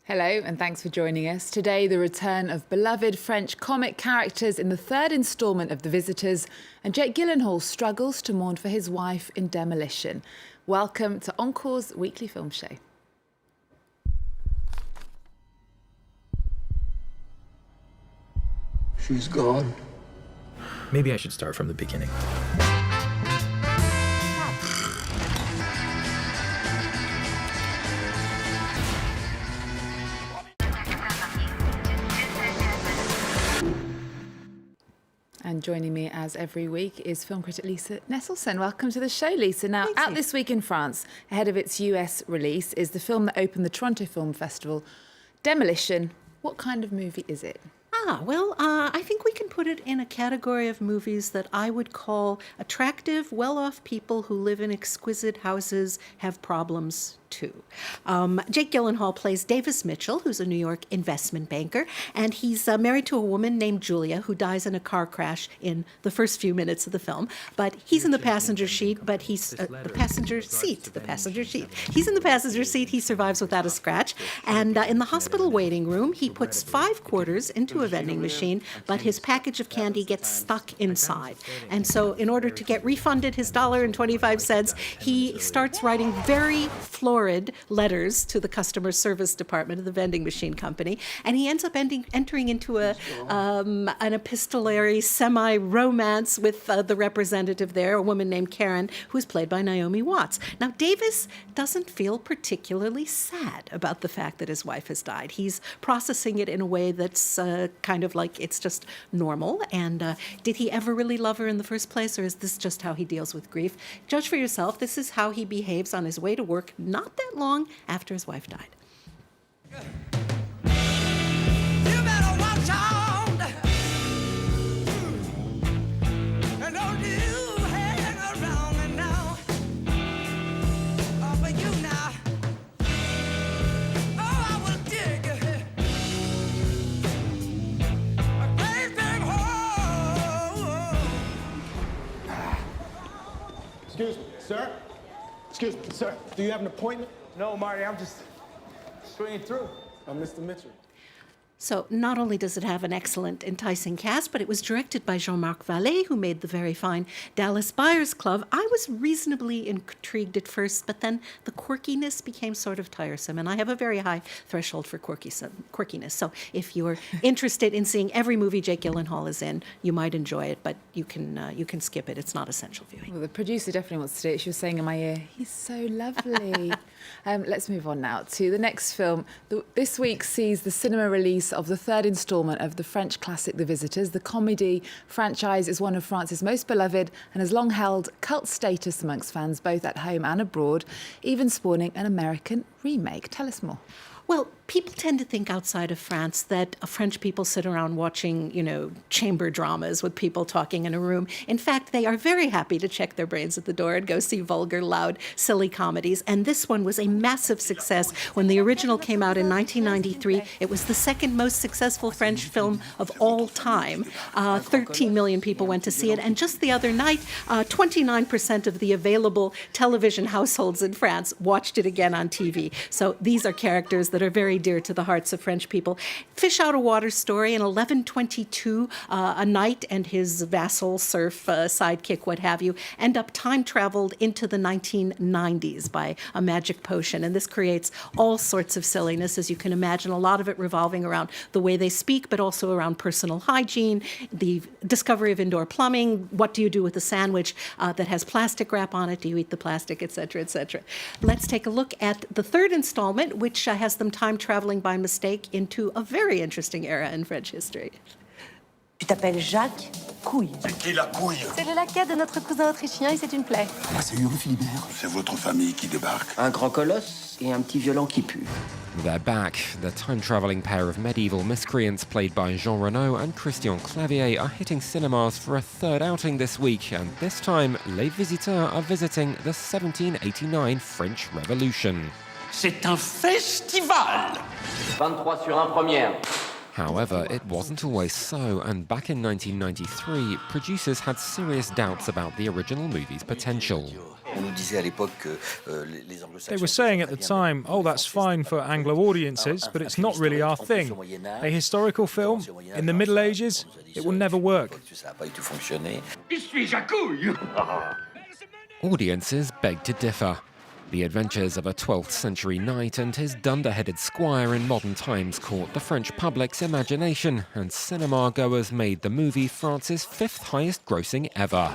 Hello, and thanks for joining us. Today, the return of beloved French comic characters in the third instalment of The Visitors, and Jack Gyllenhaal struggles to mourn for his wife in Demolition. Welcome to Encore's weekly film show. She's gone. Maybe I should start from the beginning. And joining me as every week is film critic Lisa Nesselson. Welcome to the show, Lisa. Now, out this week in France, ahead of its US release, is the film that opened the Toronto Film Festival, Demolition. What kind of movie is it? I think we can put it in a category of movies that I would call attractive, well-off people who live in exquisite houses have problems too. Jake Gyllenhaal plays Davis Mitchell, who's a New York investment banker, and he's married to a woman named Julia who dies in a car crash in the first few minutes of the film. But he's in the passenger seat, but he's He's in the passenger seat. He survives without a scratch. And in the hospital waiting room, he puts 5 quarters into a vending machine, but his package of candy gets stuck inside. And so in order to get refunded his $1.25, he starts writing very florid letters to the customer service department of the vending machine company, and he ends up entering into an epistolary semi-romance with the representative there, a woman named Karen, who's played by Naomi Watts. Now, Davis doesn't feel particularly sad about the fact that his wife has died. He's processing it in a way that's kind of like it's just normal, and did he ever really love her in the first place, or is this just how he deals with grief? Judge for yourself. This is how he behaves on his way to work not that long after his wife died. You better watch out. And don't you hang around and now. Oh, but you now. Oh, I will dig a great big hole. Excuse me, sir? Excuse me, sir. Do you have an appointment? No, Marty, I'm just swinging through. Mr. Mitchell. So not only does it have an excellent, enticing cast, but it was directed by Jean-Marc Vallée, who made the very fine Dallas Buyers Club. I was reasonably intrigued at first, but then the quirkiness became sort of tiresome, and I have a very high threshold for quirkiness. So if you're interested in seeing every movie Jake Gyllenhaal is in, you might enjoy it, but you can skip it. It's not essential viewing. Well, the producer definitely wants to do it. She was saying in my ear, he's so lovely. Let's move on now to the next film. This week sees the cinema release of the third instalment of the French classic The Visitors. The comedy franchise is one of France's most beloved and has long held cult status amongst fans both at home and abroad, even spawning an American remake. Tell us more. Well, people tend to think outside of France that French people sit around watching, chamber dramas with people talking in a room. In fact, they are very happy to check their brains at the door and go see vulgar, loud, silly comedies. And this one was a massive success. When the original came out in 1993, it was the second most successful French film of all time. 13 million people went to see it. And just the other night, 29% of the available television households in France watched it again on TV. So these are characters that are very dear to the hearts of French people. Fish out of water story. In 1122, a knight and his vassal, serf, sidekick, what have you, end up time-traveled into the 1990s by a magic potion. And this creates all sorts of silliness, as you can imagine, a lot of it revolving around the way they speak, but also around personal hygiene, the discovery of indoor plumbing, what do you do with a sandwich that has plastic wrap on it, do you eat the plastic, et cetera, et cetera. Let's take a look at the third installment, which has them time-traveling by mistake into a very interesting era in French history. Tu t'appelles Jacques Couille. C'est qui la couille? C'est le laquais de notre cousin autrichien et c'est une plaie. Ah, c'est Hugo Philibert. C'est votre famille qui débarque. Un grand colosse et un petit violent qui pue. They're back. The time-travelling pair of medieval miscreants played by Jean Reno and Christian Clavier are hitting cinemas for a third outing this week, and this time, Les Visiteurs are visiting the 1789 French Revolution. C'est un festival. 23 sur 1 première. However, it wasn't always so, and back in 1993, producers had serious doubts about the original movie's potential. They were saying at the time, oh, that's fine for Anglo audiences, but it's not really our thing. A historical film in the Middle Ages, it will never work. Audiences begged to differ. The adventures of a 12th century knight and his dunder-headed squire in modern times caught the French public's imagination, and cinema goers made the movie France's 5th highest grossing ever.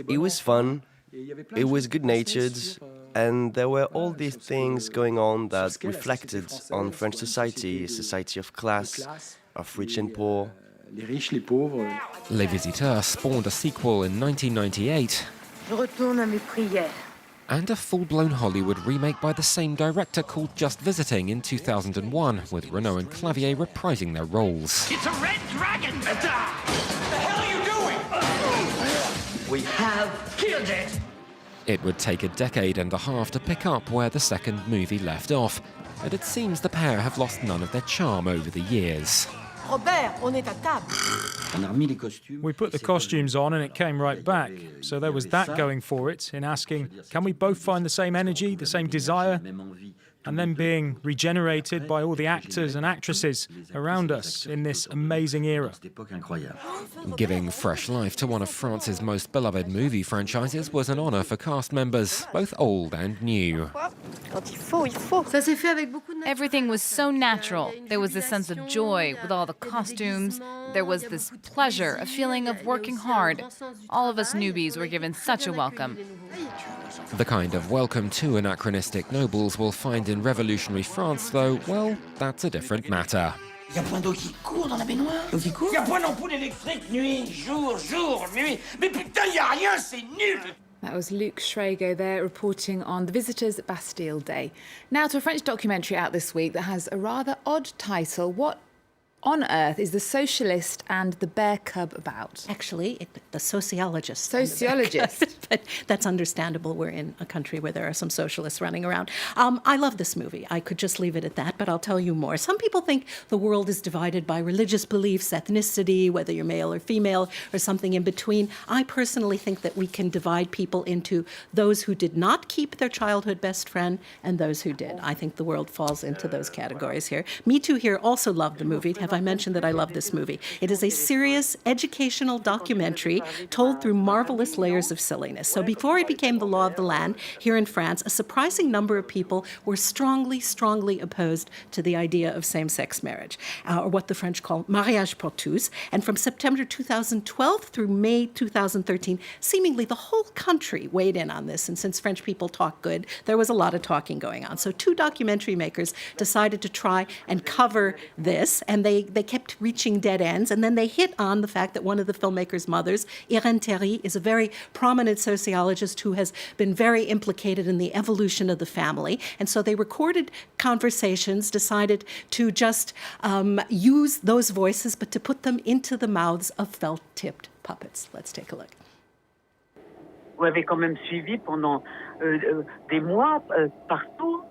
It was fun, it was good-natured, and there were all these things going on that reflected on French society, a society of class, of rich and poor. Les Visiteurs spawned a sequel in 1998 and a full-blown Hollywood remake by the same director called Just Visiting in 2001, with Renaud and Clavier reprising their roles. It's a red dragon! What the hell are you doing? We have killed it! It would take a decade and a half to pick up where the second movie left off, but it seems the pair have lost none of their charm over the years. Robert, on est à table. We put the costumes on and it came right back. So there was that going for it, in asking, can we both find the same energy, the same desire? And then being regenerated by all the actors and actresses around us in this amazing era. Giving fresh life to one of France's most beloved movie franchises was an honour for cast members, both old and new. Everything was so natural. There was this sense of joy with all the costumes. There was this pleasure, a feeling of working hard. All of us newbies were given such a welcome. The kind of welcome to anachronistic nobles we'll find in revolutionary France, though, well, that's a different matter. Y a point d'eau qui court dans la baignoire? L'eau qui court? Y a point d'ampoule électrique, nuit, jour, nuit. Mais putain, y a rien, c'est nul! That was Luc Schrago there reporting on The Visitors Bastille Day. Now to a French documentary out this week that has a rather odd title. What on earth is the Socialist and the Bear Cub about? Actually, the Sociologist. Sociologist. But that's understandable. We're in a country where there are some socialists running around. I love this movie. I could just leave it at that, but I'll tell you more. Some people think the world is divided by religious beliefs, ethnicity, whether you're male or female, or something in between. I personally think that we can divide people into those who did not keep their childhood best friend and those who did. I think the world falls into those categories here. Me Too here also loved the movie. Have I mentioned that I love this movie? It is a serious educational documentary told through marvelous layers of silliness. So before it became the law of the land here in France, a surprising number of people were strongly, strongly opposed to the idea of same-sex marriage, or what the French call mariage pour tous. And from September 2012 through May 2013, seemingly the whole country weighed in on this. And since French people talk good, there was a lot of talking going on. So two documentary makers decided to try and cover this, and they kept reaching dead ends. And then they hit on the fact that one of the filmmaker's mothers, Irène Théry, is a very prominent sociologist who has been very implicated in the evolution of the family. And so they recorded conversations, decided to just use those voices, but to put them into the mouths of felt-tipped puppets. Let's take a look. Vous avez quand même suivi pendant des mois partout.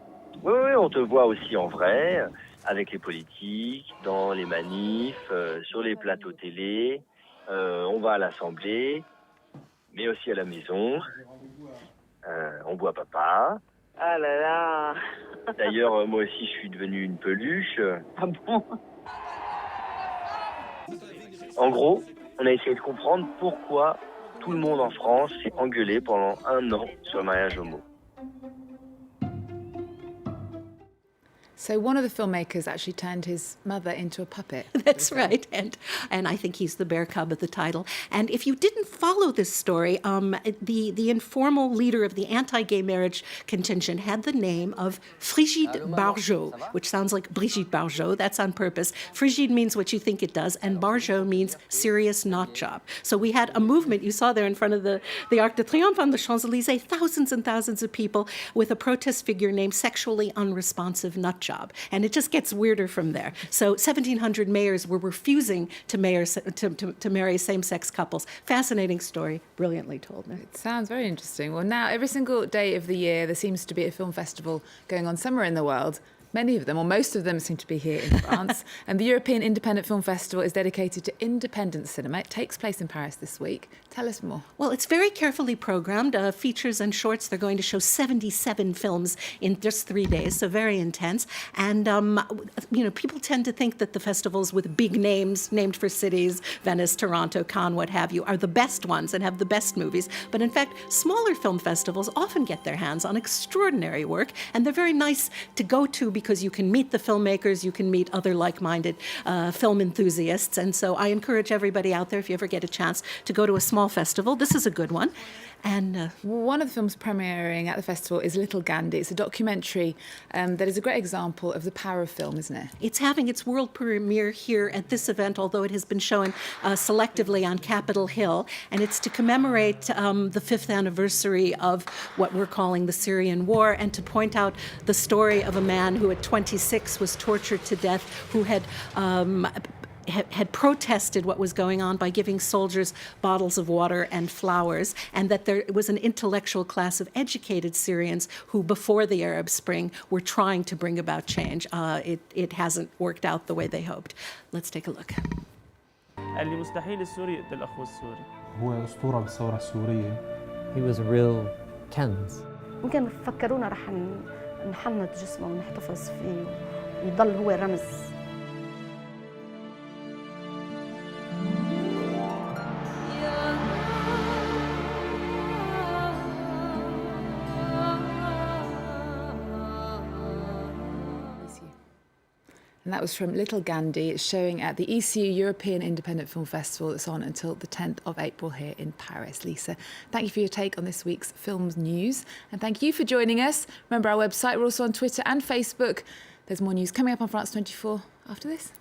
Oui, on te voit aussi en vrai, avec les politiques, dans les manifs, sur les plateaux télé. On va à l'Assemblée, mais aussi à la maison. On voit papa. Ah là là. D'ailleurs, moi aussi, je suis devenu une peluche. Ah bon? En gros, on a essayé de comprendre pourquoi tout le monde en France s'est engueulé pendant 1 an sur le mariage homo. So one of the filmmakers actually turned his mother into a puppet. That's right, and I think he's the Bear Cub of the title. And if you didn't follow this story, the informal leader of the anti-gay marriage contingent had the name of Frigide Barjot, which sounds like Brigitte Bardot. That's on purpose. Frigide means what you think it does, and Barjot means serious nut job. So we had a movement, you saw there in front of the Arc de Triomphe on the Champs-Élysées, thousands and thousands of people with a protest figure named Sexually Unresponsive Nut job. And it just gets weirder from there. So 1,700 mayors were refusing to marry same-sex couples. Fascinating story, brilliantly told. It sounds very interesting. Well, now every single day of the year there seems to be a film festival going on somewhere in the world. Many of them, or most of them, seem to be here in France. And the European Independent Film Festival is dedicated to independent cinema. It takes place in Paris this week. Tell us more. Well, it's very carefully programmed, features and shorts. They're going to show 77 films in just 3 days, so very intense. And, people tend to think that the festivals with big names, named for cities, Venice, Toronto, Cannes, what have you, are the best ones and have the best movies. But in fact, smaller film festivals often get their hands on extraordinary work, and they're very nice to go to because you can meet the filmmakers, you can meet other like-minded film enthusiasts. And so I encourage everybody out there, if you ever get a chance, to go to a small festival. This is a good one. And one of the films premiering at the festival is Little Gandhi. It's a documentary that is a great example of the power of film, isn't it? It's having its world premiere here at this event, although it has been shown selectively on Capitol Hill. And it's to commemorate the 5th anniversary of what we're calling the Syrian War, and to point out the story of a man who at 26 was tortured to death, who had protested what was going on by giving soldiers bottles of water and flowers, and that there was an intellectual class of educated Syrians who, before the Arab Spring, were trying to bring about change. It hasn't worked out the way they hoped. Let's take a look. اللي مستحيل السوري يقتل أخوه السوري. هو أسطورة بالثورة السورية. He was a real Kenz. ممكن فكرونا رح نحنط جسمه ونحتفظ فيه ويضل هو رمز. And that was from Little Gandhi. It's showing at the ECU European Independent Film Festival that's on until the 10th of April here in Paris. Lisa, thank you for your take on this week's films news. And thank you for joining us. Remember our website, we're also on Twitter and Facebook. There's more news coming up on France 24 after this.